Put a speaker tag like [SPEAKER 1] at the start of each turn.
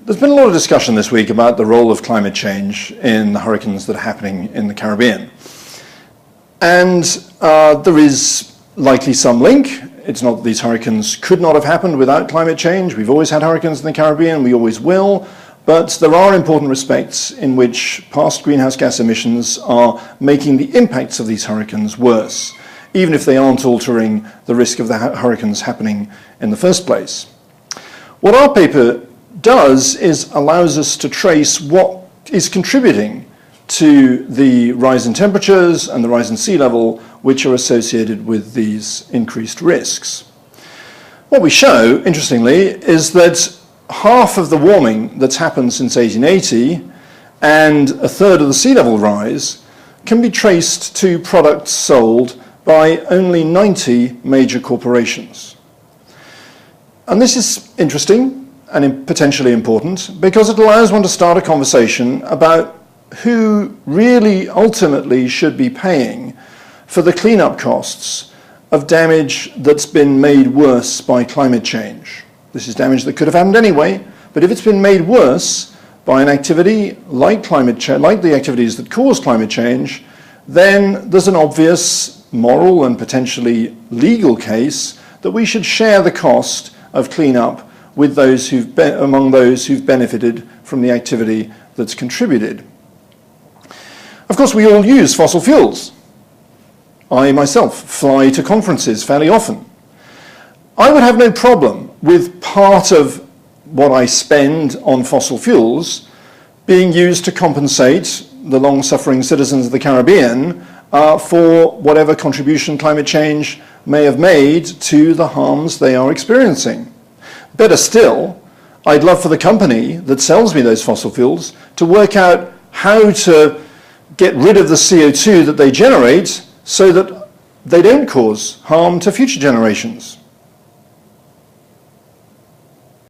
[SPEAKER 1] There's been a lot of discussion this week about the role of climate change in the hurricanes that are happening in the Caribbean. And there is likely some link. It's not that these hurricanes could not have happened without climate change. We've always had hurricanes in the Caribbean, we always will. But there are important respects in which past greenhouse gas emissions are making the impacts of these hurricanes worse, even if they aren't altering the risk of the hurricanes happening in the first place. What our paper does is allows us to trace what is contributing to the rise in temperatures and the rise in sea level which are associated with these increased risks. What we show, interestingly, is that half of the warming that's happened since 1880 and a third of the sea level rise can be traced to products sold by only 90 major corporations. And this is interesting and potentially important because it allows one to start a conversation about who really ultimately should be paying for the cleanup costs of damage that's been made worse by climate change. This is damage that could have happened anyway, but if it's been made worse by an activity like climate change, like the activities that cause climate change, then there's an obvious moral and potentially legal case that we should share the cost of cleanup with those among those who've benefited from the activity that's contributed. Of course, we all use fossil fuels. I myself fly to conferences fairly often. I would have no problem with part of what I spend on fossil fuels being used to compensate the long-suffering citizens of the Caribbean for whatever contribution climate change may have made to the harms they are experiencing. Better still, I'd love for the company that sells me those fossil fuels to work out how to get rid of the CO2 that they generate so that they don't cause harm to future generations.